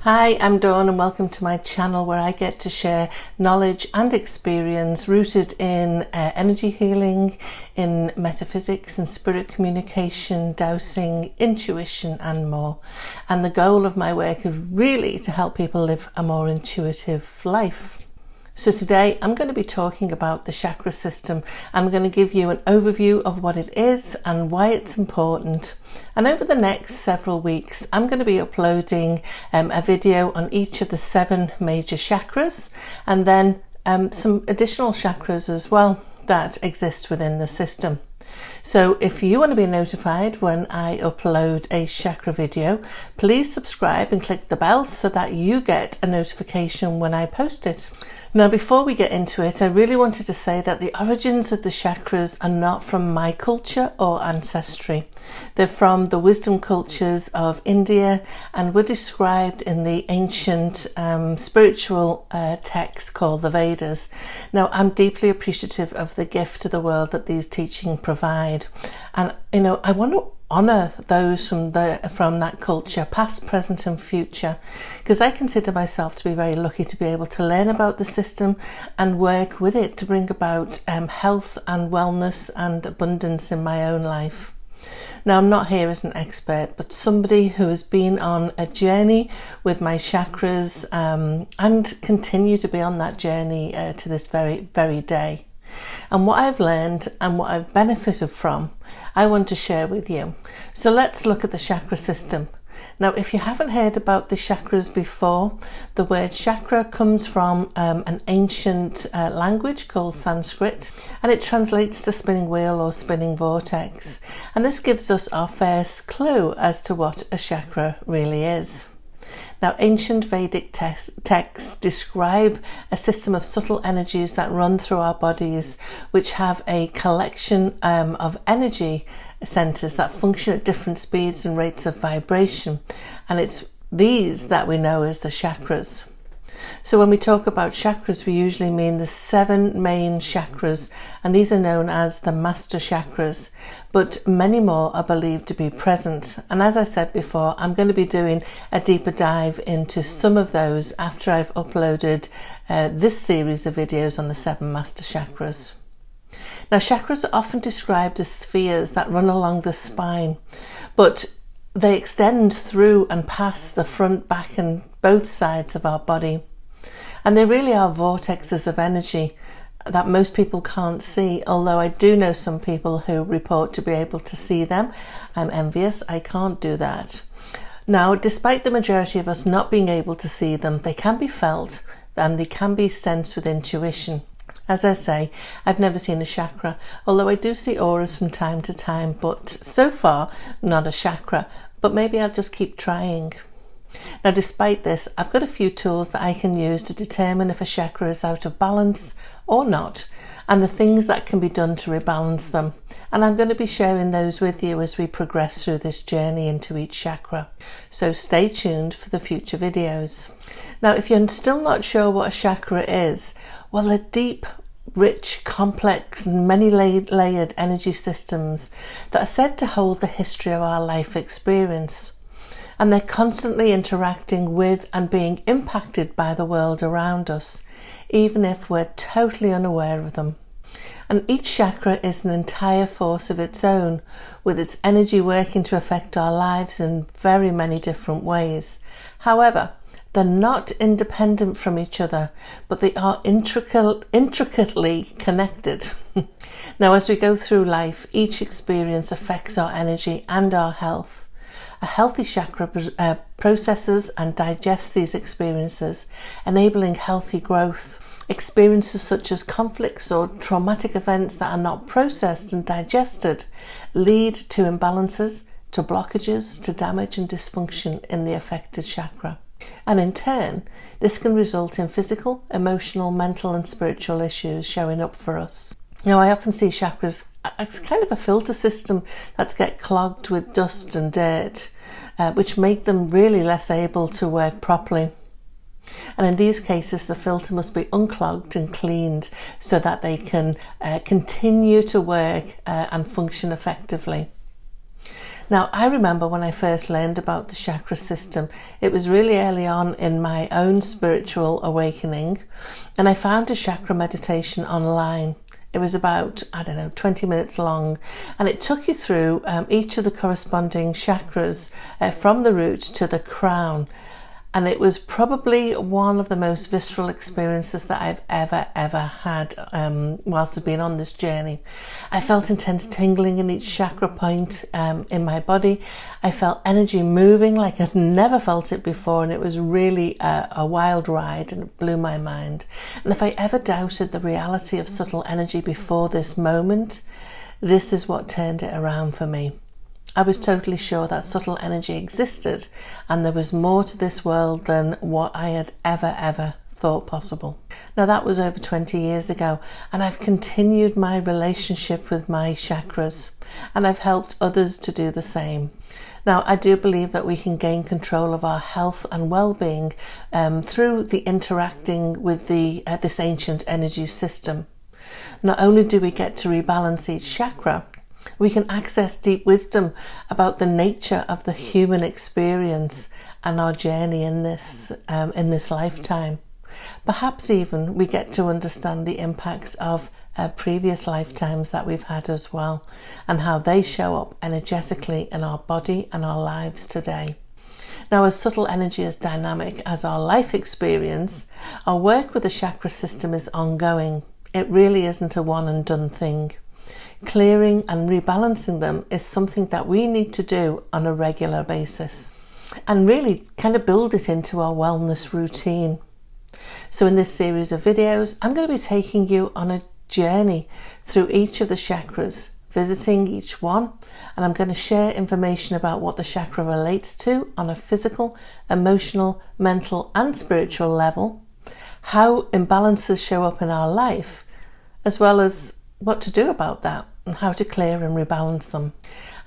Hi, I'm Dawn and welcome to my channel where I get to share knowledge and experience rooted in energy healing, in metaphysics and spirit communication, dowsing, intuition and more. And the goal of my work is really to help people live a more intuitive life. So today I'm going to be talking about the chakra system. I'm going to give you an overview of what it is and why it's important. And over the next several weeks, I'm going to be uploading a video on each of the 7 major chakras and then some additional chakras as well that exist within the system. So if you want to be notified when I upload a chakra video, please subscribe and click the bell so that you get a notification when I post it. Now, before we get into it, I really wanted to say that the origins of the chakras are not from my culture or ancestry. They're from the wisdom cultures of India and were described in the ancient spiritual text called the Vedas. Now, I'm deeply appreciative of the gift to the world that these teachings provide. And, I want to honour those from that culture, past, present and future, because I consider myself to be very lucky to be able to learn about the system and work with it to bring about health and wellness and abundance in my own life. Now, I'm not here as an expert, but somebody who has been on a journey with my chakras and continue to be on that journey to this very, very day. And what I've learned and what I've benefited from, I want to share with you. So let's look at the chakra system. Now, if you haven't heard about the chakras before, the word chakra comes from an ancient language called Sanskrit, and it translates to spinning wheel or spinning vortex. And this gives us our first clue as to what a chakra really is. Now, ancient Vedic texts describe a system of subtle energies that run through our bodies, which have a collection of energy centers that function at different speeds and rates of vibration. And it's these that we know as the chakras. So when we talk about chakras, we usually mean the 7 main chakras, and these are known as the master chakras, but many more are believed to be present. And as I said before, I'm going to be doing a deeper dive into some of those after I've uploaded this series of videos on the 7 master chakras. Now, chakras are often described as spheres that run along the spine, but they extend through and past the front, back and both sides of our body. And they really are vortexes of energy that most people can't see, although I do know some people who report to be able to see them. I'm envious, I can't do that. Now, despite the majority of us not being able to see them, they can be felt and they can be sensed with intuition. As I say, I've never seen a chakra, although I do see auras from time to time, but so far not a chakra, but maybe I'll just keep trying. Now, despite this, I've got a few tools that I can use to determine if a chakra is out of balance or not, and the things that can be done to rebalance them. And I'm going to be sharing those with you as we progress through this journey into each chakra. So stay tuned for the future videos. Now, if you're still not sure what a chakra is, well, they're deep, rich, complex and many layered energy systems that are said to hold the history of our life experience. And they're constantly interacting with and being impacted by the world around us, even if we're totally unaware of them. And each chakra is an entire force of its own, with its energy working to affect our lives in very many different ways. However, they're not independent from each other, but they are intricately connected. Now, as we go through life, each experience affects our energy and our health. A healthy chakra processes and digests these experiences, enabling healthy growth. Experiences such as conflicts or traumatic events that are not processed and digested lead to imbalances, to blockages, to damage and dysfunction in the affected chakra. And in turn, this can result in physical, emotional, mental and spiritual issues showing up for us. Now, I often see chakras as kind of a filter system that get clogged with dust and dirt, which make them really less able to work properly. And in these cases, the filter must be unclogged and cleaned so that they can continue to work and function effectively. Now, I remember when I first learned about the chakra system, it was really early on in my own spiritual awakening, and I found a chakra meditation online. It was about, 20 minutes long, and it took you through each of the corresponding chakras from the root to the crown. And it was probably one of the most visceral experiences that I've ever had whilst I've been on this journey. I felt intense tingling in each chakra point in my body. I felt energy moving like I'd never felt it before, and it was really a wild ride, and it blew my mind. And if I ever doubted the reality of subtle energy before this moment, this is what turned it around for me. I was totally sure that subtle energy existed, and there was more to this world than what I had ever thought possible. Now, that was over 20 years ago, and I've continued my relationship with my chakras, and I've helped others to do the same. Now, I do believe that we can gain control of our health and well-being through the interacting with this ancient energy system. Not only do we get to rebalance each chakra, we can access deep wisdom about the nature of the human experience and our journey in this lifetime. Perhaps even we get to understand the impacts of previous lifetimes that we've had as well, and how they show up energetically in our body and our lives today. Now, as subtle energy is dynamic as our life experience, our work with the chakra system is ongoing. It really isn't a one and done thing. Clearing and rebalancing them is something that we need to do on a regular basis, and really kind of build it into our wellness routine. So in this series of videos, I'm going to be taking you on a journey through each of the chakras, visiting each one, and I'm going to share information about what the chakra relates to on a physical, emotional, mental and spiritual level, how imbalances show up in our life, as well as what to do about that and how to clear and rebalance them.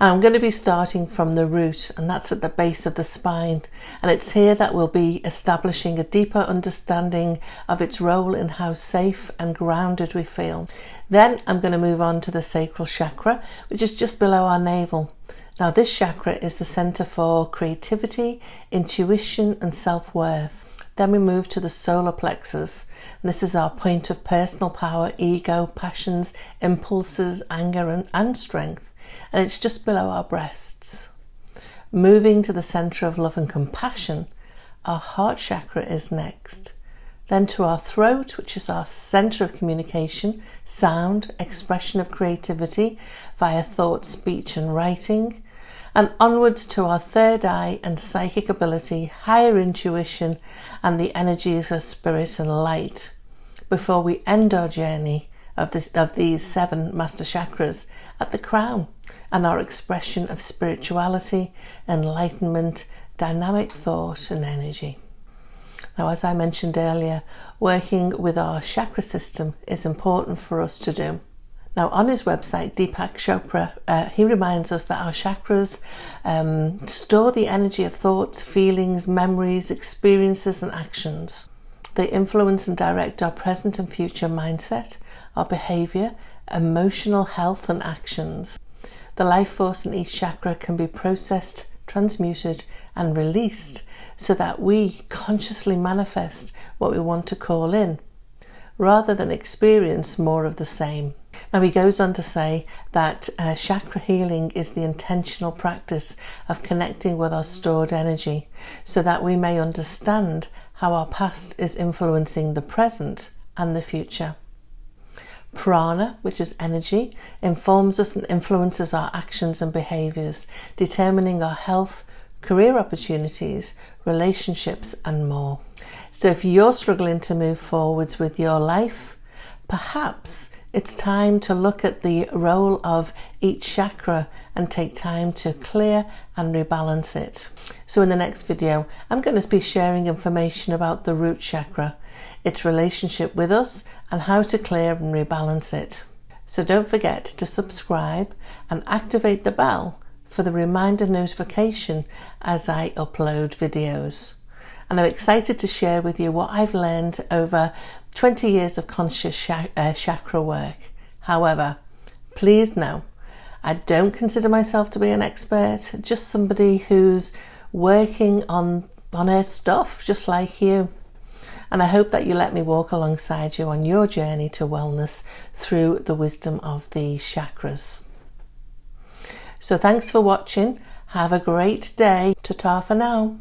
And I'm going to be starting from the root, and that's at the base of the spine, and it's here that we'll be establishing a deeper understanding of its role in how safe and grounded we feel. Then I'm going to move on to the sacral chakra, which is just below our navel. Now, this chakra is the center for creativity, intuition and self-worth. Then we move to the solar plexus. And this is our point of personal power, ego, passions, impulses, anger and strength. And it's just below our breasts. Moving to the center of love and compassion, our heart chakra is next. Then to our throat, which is our center of communication, sound, expression of creativity via thought, speech and writing. And onwards to our third eye and psychic ability, higher intuition and the energies of spirit and light, before we end our journey of these 7 master chakras at the crown and our expression of spirituality, enlightenment, dynamic thought and energy. Now, as I mentioned earlier, working with our chakra system is important for us to do. Now, on his website, Deepak Chopra, he reminds us that our chakras store the energy of thoughts, feelings, memories, experiences and actions. They influence and direct our present and future mindset, our behaviour, emotional health and actions. The life force in each chakra can be processed, transmuted and released so that we consciously manifest what we want to call in, rather than experience more of the same. Now, he goes on to say that chakra healing is the intentional practice of connecting with our stored energy so that we may understand how our past is influencing the present and the future. Prana, which is energy, informs us and influences our actions and behaviours, determining our health, career opportunities, relationships and more. So if you're struggling to move forwards with your life, perhaps it's time to look at the role of each chakra and take time to clear and rebalance it. So in the next video, I'm going to be sharing information about the root chakra, its relationship with us and how to clear and rebalance it. So don't forget to subscribe and activate the bell for the reminder notification as I upload videos. And I'm excited to share with you what I've learned over 20 years of conscious chakra work. However, please know, I don't consider myself to be an expert, just somebody who's working on her stuff, just like you. And I hope that you let me walk alongside you on your journey to wellness through the wisdom of the chakras. So thanks for watching. Have a great day. Ta-ta for now.